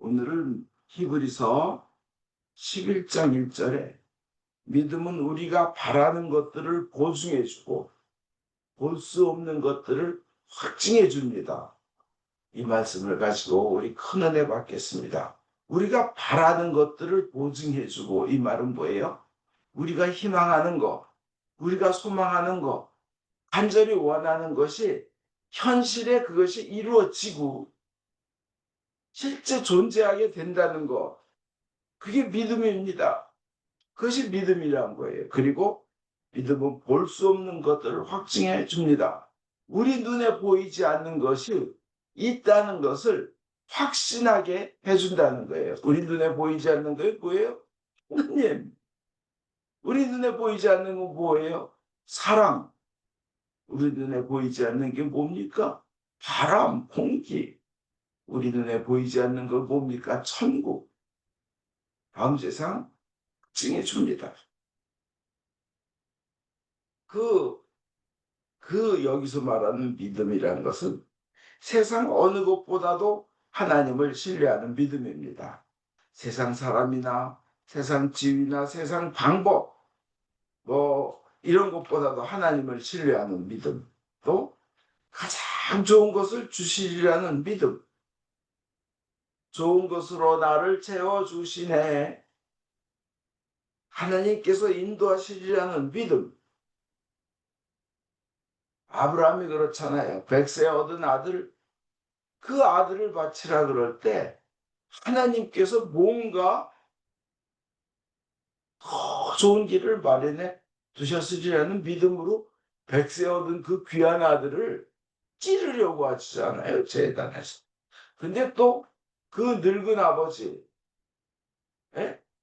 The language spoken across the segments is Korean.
오늘은 히브리서 11장 1절에 믿음은 우리가 바라는 것들을 보증해주고 볼 수 없는 것들을 확증해 줍니다. 이 말씀을 가지고 우리 큰 은혜 받겠습니다. 우리가 바라는 것들을 보증해주고, 이 말은 뭐예요? 우리가 희망하는 것, 우리가 소망하는 것, 간절히 원하는 것이 현실에 그것이 이루어지고 실제 존재하게 된다는 것, 그게 믿음입니다. 그것이 믿음이란 거예요. 그리고 믿음은 볼 수 없는 것들을 확증해 줍니다. 우리 눈에 보이지 않는 것이 있다는 것을 확신하게 해준다는 거예요. 우리 눈에 보이지 않는 게 뭐예요? 하나님. 우리 눈에 보이지 않는 건 뭐예요? 사랑. 우리 눈에 보이지 않는 게 뭡니까? 바람, 공기. 우리 눈에 보이지 않는 건 뭡니까? 천국. 다음 세상 증해 줍니다. 여기서 말하는 믿음이라는 것은 세상 어느 것보다도 하나님을 신뢰하는 믿음입니다. 세상 사람이나 세상 지위나 세상 방법, 이런 것보다도 하나님을 신뢰하는 믿음, 또 가장 좋은 것을 주시리라는 믿음, 좋은 것으로 나를 채워주시네, 하나님께서 인도하시리라는 믿음. 아브라함이 그렇잖아요. 100세 얻은 아들, 그 아들을 바치라 그럴 때 하나님께서 뭔가 더 좋은 길을 마련해 두셨으리라는 믿음으로 100세 얻은 그 귀한 아들을 찌르려고 하시잖아요, 제단에서. 근데 또 그 늙은 아버지,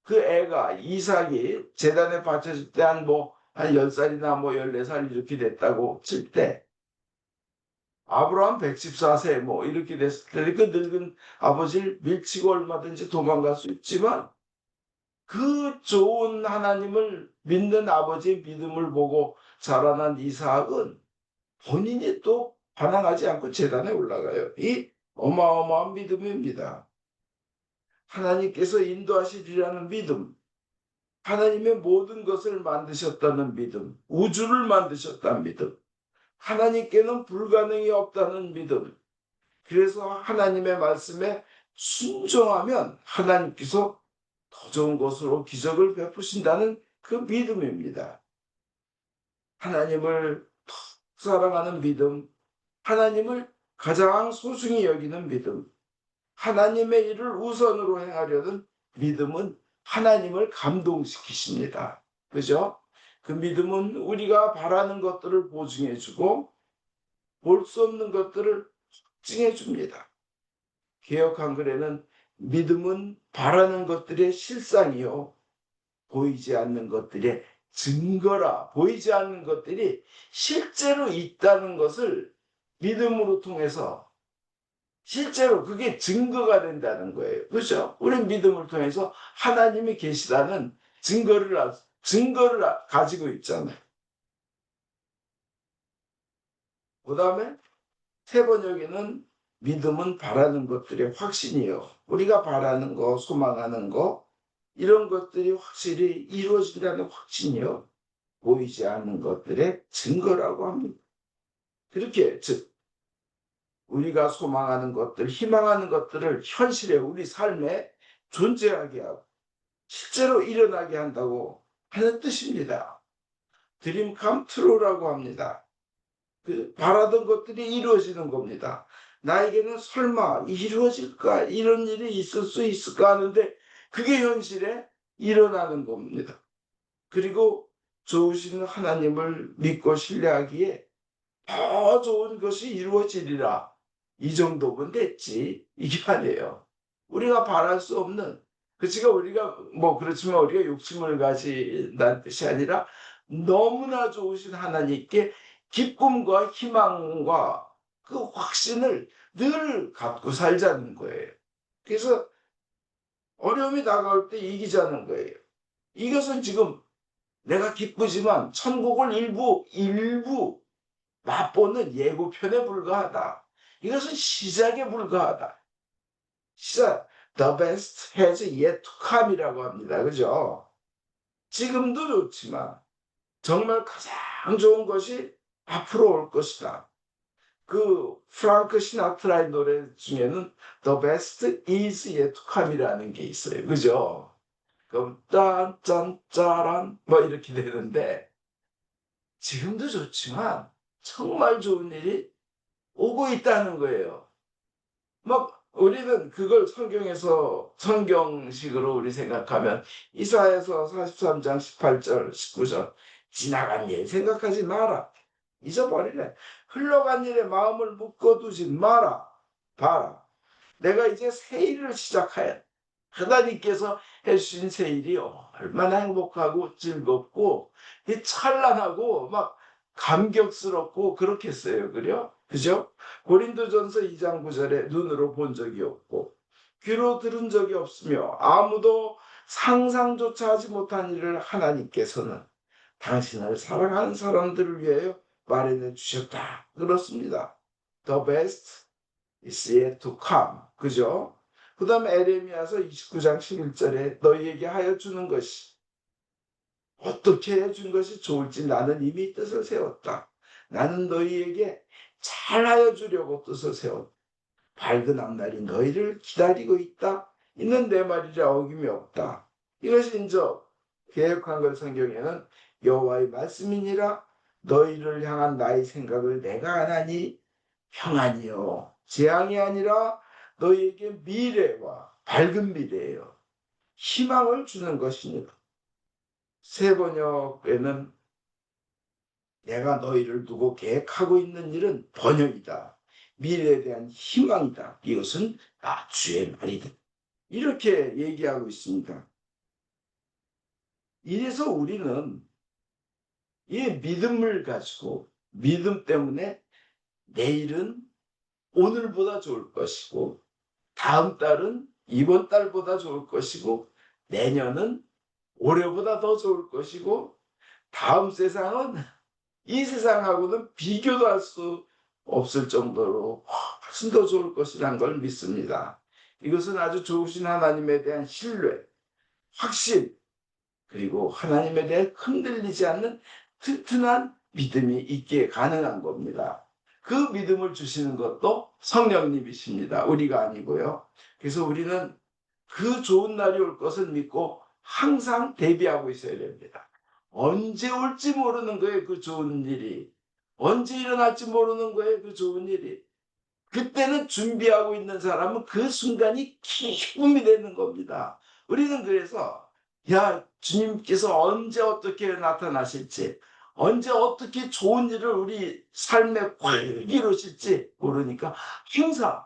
그 애가 이삭이 제단에 바쳐질 때 한 10살이나 14살 이렇게 됐다고 칠 때, 아브라함 114세 이렇게 됐을 때 그 늙은 아버지를 밀치고 얼마든지 도망갈 수 있지만, 그 좋은 하나님을 믿는 아버지의 믿음을 보고 자라난 이삭은 본인이 또 반항하지 않고 제단에 올라가요. 이 어마어마한 믿음입니다. 하나님께서 인도하시리라는 믿음, 하나님의 모든 것을 만드셨다는 믿음, 우주를 만드셨다는 믿음, 하나님께는 불가능이 없다는 믿음. 그래서 하나님의 말씀에 순종하면 하나님께서 더 좋은 것으로 기적을 베푸신다는 그 믿음입니다. 하나님을 더 사랑하는 믿음, 하나님을 가장 소중히 여기는 믿음, 하나님의 일을 우선으로 행하려는 믿음은 하나님을 감동시키십니다. 그죠? 그 믿음은 우리가 바라는 것들을 보증해주고 볼 수 없는 것들을 확증해줍니다. 개역 한글에는 믿음은 바라는 것들의 실상이요, 보이지 않는 것들의 증거라. 보이지 않는 것들이 실제로 있다는 것을 믿음으로 통해서 실제로 그게 증거가 된다는 거예요. 그렇죠? 우리 믿음을 통해서 하나님이 계시다는 증거를 가지고 있잖아요. 그 다음에 세 번역에는 믿음은 바라는 것들의 확신이요, 우리가 바라는 거, 소망하는 거, 이런 것들이 확실히 이루어진다는 확신이요, 보이지 않는 것들의 증거라고 합니다. 그렇게 즉 우리가 소망하는 것들, 희망하는 것들을 현실에 우리 삶에 존재하게 하고 실제로 일어나게 한다고 하는 뜻입니다. 드림 컴 트루라고 합니다. 그 바라던 것들이 이루어지는 겁니다. 나에게는 설마 이루어질까, 이런 일이 있을 수 있을까 하는데 그게 현실에 일어나는 겁니다. 그리고 좋으신 하나님을 믿고 신뢰하기에 더 좋은 것이 이루어지리라, 이 정도면 됐지, 이게 아니에요. 우리가 바랄 수 없는, 그치가 우리가 그렇지만 우리가 욕심을 가진다는 뜻이 아니라 너무나 좋으신 하나님께 기쁨과 희망과 그 확신을 늘 갖고 살자는 거예요. 그래서 어려움이 다가올 때 이기자는 거예요. 이것은 지금 내가 기쁘지만 천국을 일부 맛보는 예고편에 불과하다. 이것은 시작에 불과하다. The best has yet to come이라고 합니다. 그죠? 지금도 좋지만 정말 가장 좋은 것이 앞으로 올 것이다. 그 프랑크 시나트라의 노래 중에는 The best is yet to come이라는 게 있어요. 그죠? 그럼 짠짠짜란 뭐 이렇게 되는데 지금도 좋지만 정말 좋은 일이 오고 있다는 거예요. 막 우리는 그걸 성경에서 성경식으로 우리 생각하면 이사야서 43장 18절 19절 지나간 일 생각하지 마라. 잊어버리래. 흘러간 일에 마음을 묶어두지 마라. 봐라. 내가 이제 새 일을 시작하여 하나님께서 해주신 새 일이 얼마나 행복하고 즐겁고 찬란하고 막 감격스럽고 그렇겠어요. 그죠? 고린도전서 2장 9절에 눈으로 본 적이 없고 귀로 들은 적이 없으며 아무도 상상조차 하지 못한 일을 하나님께서는 당신을 사랑하는 사람들을 위하여 마련해 주셨다. 그렇습니다. The best is yet to come. 그죠? 그 다음에 에레미야서 29장 11절에 너희에게 하여 주는 것이 어떻게 해준 것이 좋을지 나는 이미 뜻을 세웠다. 나는 너희에게 잘하여 주려고 뜻을 세웠다. 밝은 앞날이 너희를 기다리고 있다. 이는 내 말이라 어김이 없다. 이것이 이제 개역한글 성경에는 여호와의 말씀이니라 너희를 향한 나의 생각을 내가 아나니 평안이요 재앙이 아니라 너희에게 미래와 밝은 미래예요. 희망을 주는 것이니라. 새 번역에는 내가 너희를 두고 계획하고 있는 일은 번영이다. 미래에 대한 희망이다. 이것은 주의 말이다. 이렇게 얘기하고 있습니다. 이래서 우리는 이 믿음을 가지고 믿음 때문에 내일은 오늘보다 좋을 것이고 다음 달은 이번 달보다 좋을 것이고 내년은 올해보다 더 좋을 것이고 다음 세상은 이 세상하고는 비교도 할 수 없을 정도로 훨씬 더 좋을 것이라는 걸 믿습니다. 이것은 아주 좋으신 하나님에 대한 신뢰, 확신, 그리고 하나님에 대해 흔들리지 않는 튼튼한 믿음이 있기에 가능한 겁니다. 그 믿음을 주시는 것도 성령님이십니다. 우리가 아니고요. 그래서 우리는 그 좋은 날이 올 것을 믿고 항상 대비하고 있어야 됩니다. 언제 올지 모르는 거예요. 그 좋은 일이. 언제 일어날지 모르는 거예요. 그 좋은 일이. 그때는 준비하고 있는 사람은 그 순간이 기쁨이 되는 겁니다. 우리는 그래서 주님께서 언제 어떻게 나타나실지 언제 어떻게 좋은 일을 우리 삶에 꽉 이루실지 모르니까 항상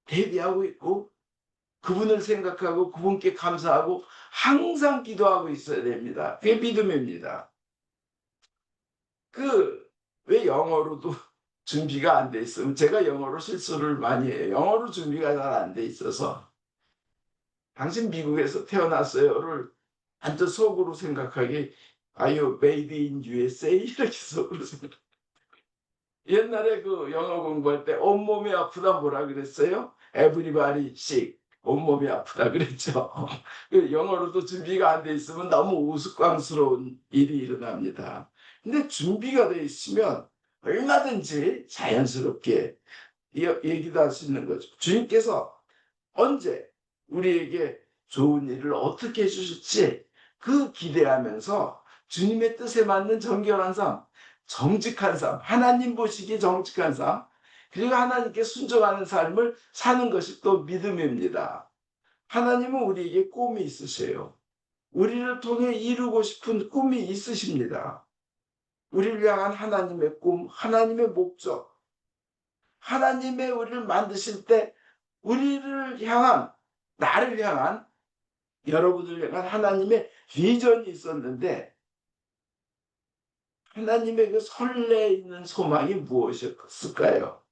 대비하고 있고 그분을 생각하고 그분께 감사하고 항상 기도하고 있어야 됩니다. 그게 믿음입니다. 왜 영어로도 준비가 안 돼 있으면 제가 영어로 실수를 많이 해요. 영어로 준비가 잘 안 돼 있어서 당신 미국에서 태어났어요를 완전 속으로 생각하기 Are you made in USA? 이렇게 속으로 생각. 옛날에 그 영어 공부할 때 온몸이 아프다 뭐라 그랬어요? Everybody sick. 온몸이 아프다 그랬죠. 영어로도 준비가 안 돼 있으면 너무 우스꽝스러운 일이 일어납니다. 근데 준비가 돼 있으면 얼마든지 자연스럽게 얘기도 할 수 있는 거죠. 주님께서 언제 우리에게 좋은 일을 어떻게 해주실지 그 기대하면서 주님의 뜻에 맞는 정결한 삶, 정직한 삶, 하나님 보시기에 정직한 삶, 그리고 하나님께 순종하는 삶을 사는 것이 또 믿음입니다. 하나님은 우리에게 꿈이 있으세요. 우리를 통해 이루고 싶은 꿈이 있으십니다. 우리를 향한 하나님의 꿈, 하나님의 목적, 하나님의 우리를 만드실 때 우리를 향한, 나를 향한, 여러분을 향한 하나님의 비전이 있었는데 하나님의 그 설레 있는 소망이 무엇이었을까요?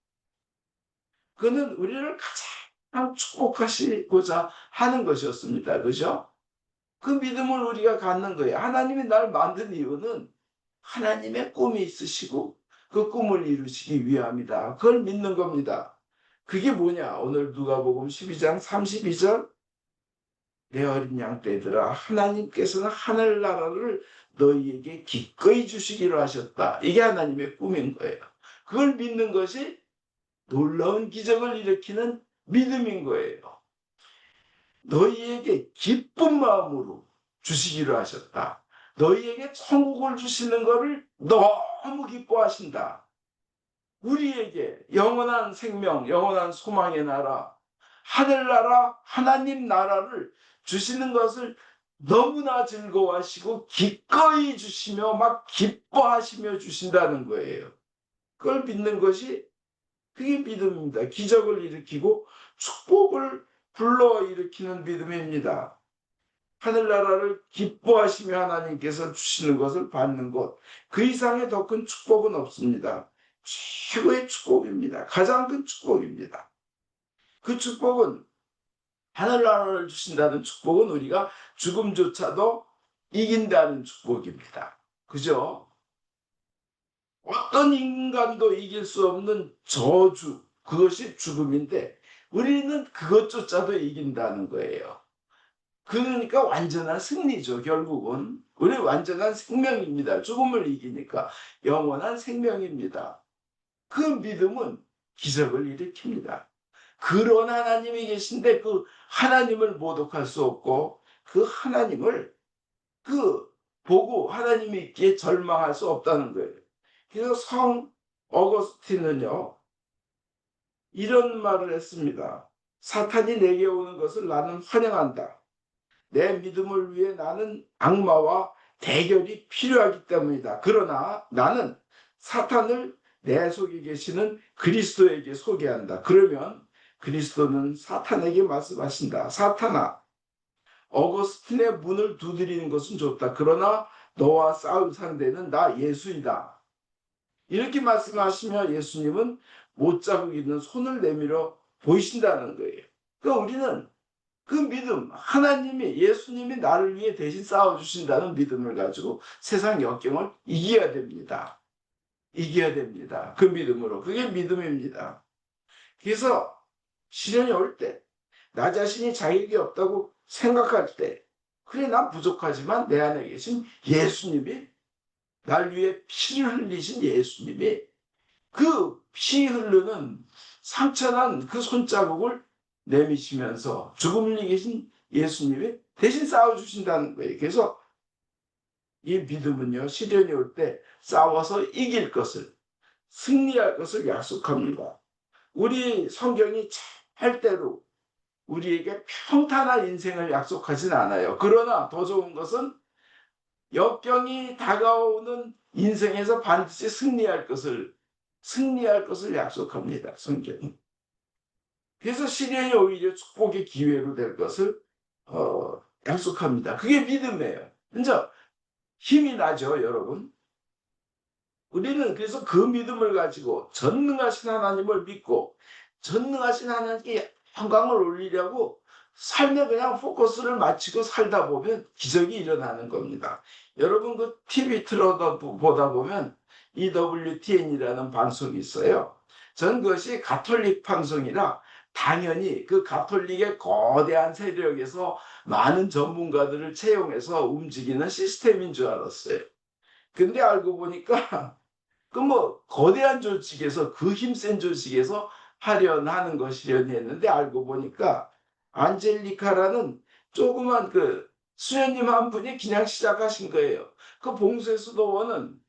그는 우리를 가장 축복하시고자 하는 것이었습니다. 그죠? 그 믿음을 우리가 갖는 거예요. 하나님이 날 만든 이유는 하나님의 꿈이 있으시고 그 꿈을 이루시기 위함이다. 그걸 믿는 겁니다. 그게 뭐냐? 오늘 누가복음 12장 32절 내 어린 양 떼들아, 하나님께서는 하늘나라를 너희에게 기꺼이 주시기로 하셨다. 이게 하나님의 꿈인 거예요. 그걸 믿는 것이 놀라운 기적을 일으키는 믿음인 거예요. 너희에게 기쁜 마음으로 주시기로 하셨다. 너희에게 천국을 주시는 것을 너무 기뻐하신다. 우리에게 영원한 생명, 영원한 소망의 나라, 하늘나라, 하나님 나라를 주시는 것을 너무나 즐거워하시고 기꺼이 주시며 막 기뻐하시며 주신다는 거예요. 그걸 믿는 것이 그게 믿음입니다. 기적을 일으키고 축복을 불러일으키는 믿음입니다. 하늘나라를 기뻐하시며 하나님께서 주시는 것을 받는 것, 그 이상의 더 큰 축복은 없습니다. 최고의 축복입니다. 가장 큰 축복입니다. 그 축복은, 하늘나라를 주신다는 축복은 우리가 죽음조차도 이긴다는 축복입니다. 그죠? 어떤 인간도 이길 수 없는 저주, 그것이 죽음인데 우리는 그것조차도 이긴다는 거예요. 그러니까 완전한 승리죠. 결국은 우리 완전한 생명입니다. 죽음을 이기니까 영원한 생명입니다. 그 믿음은 기적을 일으킵니다. 그런 하나님이 계신데 그 하나님을 모독할 수 없고 그 하나님을 보고 하나님이 있기에 절망할 수 없다는 거예요. 그래서 성 어거스틴은요, 이런 말을 했습니다. 사탄이 내게 오는 것을 나는 환영한다. 내 믿음을 위해 나는 악마와 대결이 필요하기 때문이다. 그러나 나는 사탄을 내 속에 계시는 그리스도에게 소개한다. 그러면 그리스도는 사탄에게 말씀하신다. 사탄아, 어거스틴의 문을 두드리는 것은 좋다. 그러나 너와 싸울 상대는 나 예수이다. 이렇게 말씀하시며 예수님은 못자국 있는 손을 내밀어 보이신다는 거예요. 그러니까 우리는 그 믿음, 하나님이, 예수님이 나를 위해 대신 싸워주신다는 믿음을 가지고 세상 역경을 이겨야 됩니다. 이겨야 됩니다. 그 믿음으로. 그게 믿음입니다. 그래서 시련이 올 때, 나 자신이 자격이 없다고 생각할 때, 그래, 난 부족하지만 내 안에 계신 예수님이, 날 위해 피를 흘리신 예수님이 그 피 흐르는 상처난 그 손자국을 내미시면서 죽음을 이기신 예수님이 대신 싸워주신다는 거예요. 그래서 이 믿음은요, 시련이 올 때 싸워서 이길 것을, 승리할 것을 약속합니다. 우리 성경이 절대로 우리에게 평탄한 인생을 약속하진 않아요. 그러나 더 좋은 것은 역경이 다가오는 인생에서 반드시 승리할 것을 약속합니다. 성경이. 그래서 시련이 오히려 축복의 기회로 될 것을 약속합니다. 그게 믿음이에요. 이제 힘이 나죠, 여러분. 우리는 그래서 그 믿음을 가지고 전능하신 하나님을 믿고 전능하신 하나님께 영광을 올리려고 삶에 그냥 포커스를 맞추고 살다 보면 기적이 일어나는 겁니다. 여러분 그 TV 틀어다 보다 보면 EWTN이라는 방송이 있어요. 전 그것이 가톨릭 방송이라 당연히 그 가톨릭의 거대한 세력에서 많은 전문가들을 채용해서 움직이는 시스템인 줄 알았어요. 근데 알고 보니까 그 거대한 조직에서 그 힘센 조직에서 하려는 것이려니 했는데 알고 보니까 안젤리카라는 조그만 그 수녀님 한 분이 그냥 시작하신 거예요. 그 봉쇄수도원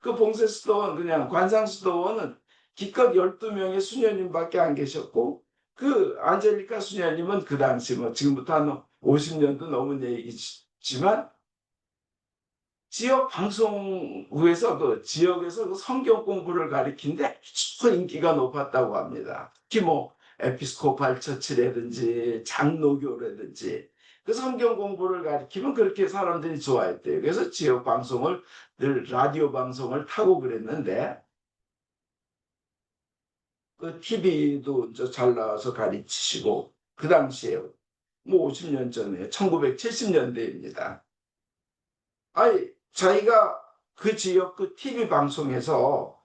그냥 관상수도원은 기껏 12명의 수녀님밖에 안 계셨고 그 안젤리카 수녀님은 그 당시 지금부터 한 50년도 넘은 얘기지만 지역 방송국에서 그 지역에서 그 성경 공부를 가리키는데 아주 인기가 높았다고 합니다. 특히 에피스코팔 처치라든지 장로교라든지 그 성경 공부를 가리키면 그렇게 사람들이 좋아했대요. 그래서 지역 방송을 늘 라디오 방송을 타고 그랬는데 그 TV도 잘 나와서 가르치시고 그 당시에 50년 전에 1970년대입니다. 아니 자기가 그 지역 그 TV 방송에서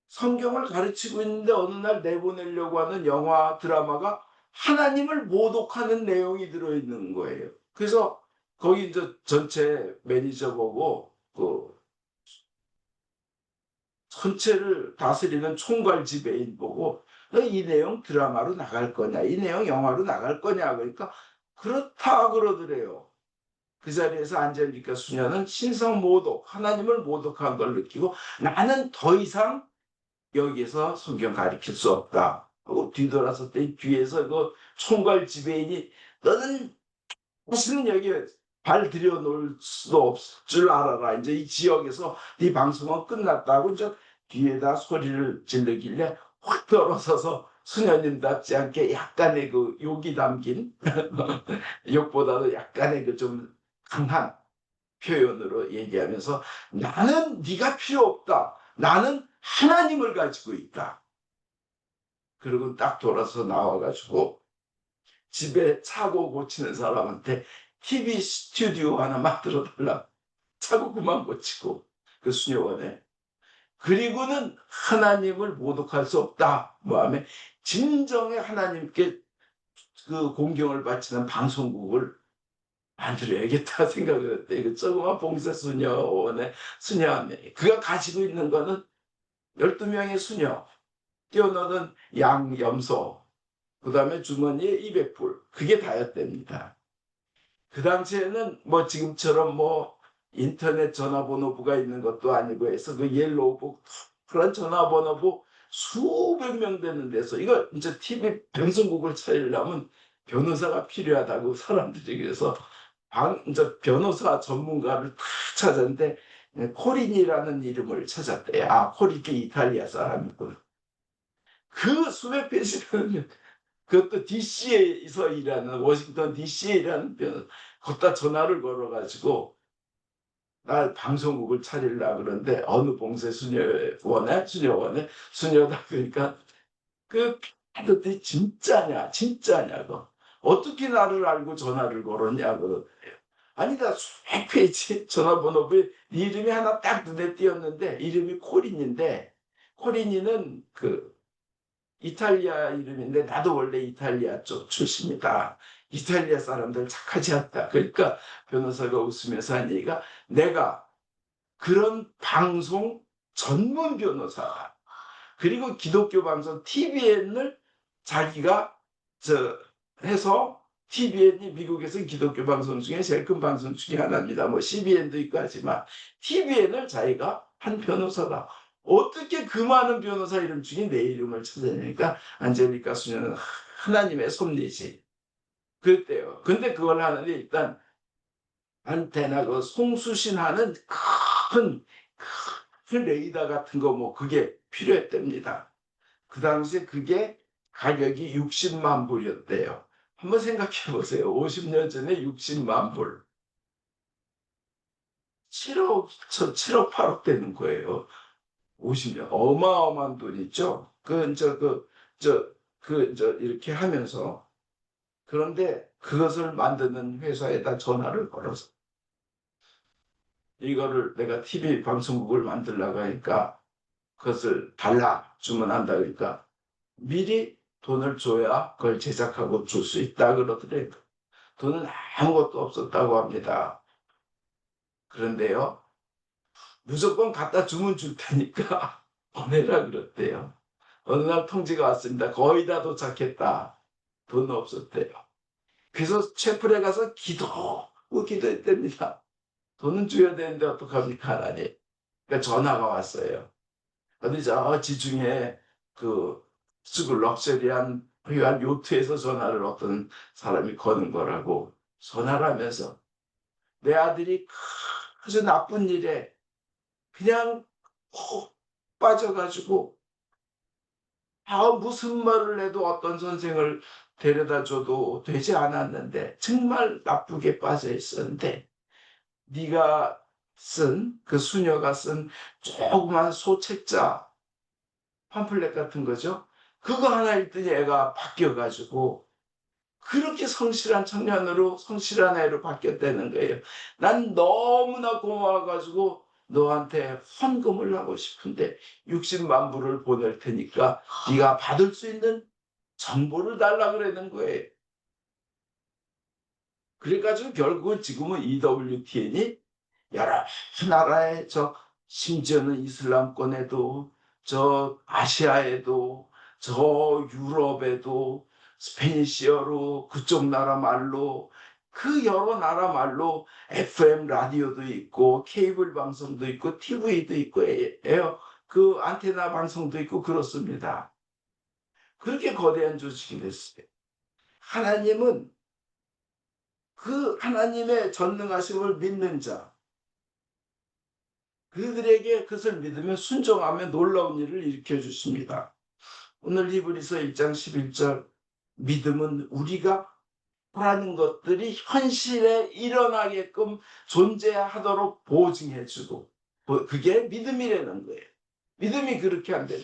성경을 가르치고 있는데 어느 날 내보내려고 하는 영화 드라마가 하나님을 모독하는 내용이 들어있는 거예요. 그래서 거기 이제 전체 매니저 보고 그 전체를 다스리는 총괄 지배인 보고 너 이 내용 드라마로 나갈 거냐, 이 내용 영화로 나갈 거냐, 그러니까 그렇다 그러더래요. 그 자리에서 안젤리카 수녀는 신성 모독, 하나님을 모독한 걸 느끼고 나는 더 이상 여기에서 성경 가르칠 수 없다 하고 뒤돌아서 때 뒤에서 그 총괄 지배인이 너는 다시는 여기 발 들여놓을 수도 없을 줄 알아라. 이제 이 지역에서 네 방송은 끝났다고 이제 뒤에다 소리를 지르길래 확 들어서서 수녀님답지 않게 약간의 그 욕이 담긴 욕보다도 약간의 그 좀 강한 표현으로 얘기하면서 나는 네가 필요 없다. 나는 하나님을 가지고 있다. 그리고 딱 돌아서 나와가지고 집에 차고 고치는 사람한테 TV 스튜디오 하나 만들어 달라. 차고 그만 고치고 그 수녀원에. 그리고는 하나님을 모독할 수 없다. 뭐하면 진정의 하나님께 그 공경을 바치는 방송국을 만들어야겠다 생각을 했대. 그 조그만 봉사 수녀원의 수녀원에 그가 가지고 있는 거는 12명의 수녀, 뛰어노는 양, 염소, 그 다음에 주머니에 200불. 그게 다였답니다. 그 당시에는 뭐 지금처럼 뭐 인터넷 전화번호부가 있는 것도 아니고 해서 그 옐로우북 그런 전화번호부 수백 명 되는 데서 이거 이제 TV 방송국을 차리려면 변호사가 필요하다고 사람들이 그래서 이제 변호사 전문가를 탁 찾았는데 코린이라는 이름을 찾았대요. 아, 코린이 이탈리아 사람이고 그 수백 페이지는 그것도 DC에서 일하는 워싱턴 DC에 일하는 거기다 전화를 걸어가지고 나 방송국을 차리려 그러는데 어느 봉쇄 수녀원에 수녀다 그러니까 그 하더니 진짜냐 진짜냐고 어떻게 나를 알고 전화를 걸었냐고 아니다 수백 페이지 전화번호부에 네 이름이 하나 딱 눈에 띄었는데 이름이 코린인데 코린이는 그 이탈리아 이름인데 나도 원래 이탈리아 쪽 출신이다. 이탈리아 사람들 착하지 않다. 그러니까 변호사가 웃으면서 한 얘기가 내가 그런 방송 전문 변호사다. 그리고 기독교 방송 TVN을 자기가 저 해서 TVN이 미국에서 기독교 방송 중에 제일 큰 방송 중에 하나입니다. 뭐 CBN도 있고 하지만 TVN을 자기가 한 변호사다. 어떻게 그 많은 변호사 이름 중에 내 이름을 찾아내니까 안젤리카 수녀는 하나님의 섭리지. 그랬대요. 근데 그걸 하는데 일단 안테나 그 송수신하는 큰 레이더 같은 거 뭐 그게 필요했답니다. 그 당시에 그게 가격이 60만 불이었대요. 한번 생각해 보세요. 50년 전에 60만 불. 7억 8억 되는 거예요. 50년. 어마어마한 돈이죠. 이렇게 하면서. 그런데 그것을 만드는 회사에다 전화를 걸어서 이거를 내가 TV 방송국을 만들려고 하니까 그것을 달라 주문한다 그러니까 미리 돈을 줘야 그걸 제작하고 줄 수 있다 그러더래요. 돈은 아무것도 없었다고 합니다. 그런데요, 무조건 갖다 주면 줄 테니까 보내라 그랬대요. 어느 날 통지가 왔습니다. 거의 다 도착했다. 돈 없었대요. 그래서 채플에 가서 기도했답니다. 돈은 줘야 되는데 어떡합니까, 하나님? 그러니까 전화가 왔어요. 어디 저 지중해 그 수구 럭셔리한 부유한 요트에서 전화를 어떤 사람이 거는 거라고 전화를 하면서 내 아들이 아주 나쁜 일에 그냥 푹 빠져가지고 무슨 말을 해도 어떤 선생을 데려다 줘도 되지 않았는데 정말 나쁘게 빠져 있었는데 네가 쓴 그 수녀가 쓴 조그만 소책자 팜플렛 같은 거죠. 그거 하나 읽더니 애가 바뀌어가지고 그렇게 성실한 청년으로 성실한 애로 바뀌었다는 거예요. 난 너무나 고마워가지고 너한테 헌금을 하고 싶은데 60만 불을 보낼 테니까 네가 받을 수 있는 정보를 달라 그러는 거예요. 그래가지고 결국은 지금은 EWTN이 여러 나라에 심지어는 이슬람권에도 아시아에도 유럽에도 스페니시어로 그쪽 나라 말로 그 여러 나라 말로 FM 라디오도 있고 케이블 방송도 있고 TV도 있고 그 안테나 방송도 있고 그렇습니다. 그렇게 거대한 조직이 됐어요. 하나님은 그 하나님의 전능하심을 믿는 자, 그들에게 그것을 믿으며 순종하며 놀라운 일을 일으켜 주십니다. 오늘 히브리서 1장 11절, 믿음은 우리가 바라는 것들이 현실에 일어나게끔 존재하도록 보증해 주고, 그게 믿음이라는 거예요. 믿음이 그렇게 한대.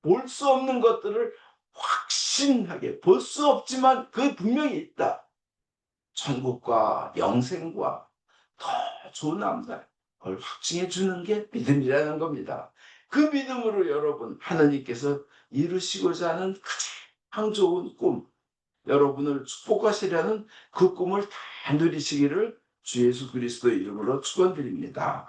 볼 수 없는 것들을 확신하게, 볼 수 없지만 그 분명히 있다. 천국과 영생과 더 좋은 남자, 그걸 확증해 주는 게 믿음이라는 겁니다. 그 믿음으로 여러분, 하나님께서 이루시고자 하는 가장 좋은 꿈, 여러분을 축복하시려는 그 꿈을 다 누리시기를 주 예수 그리스도의 이름으로 축원드립니다.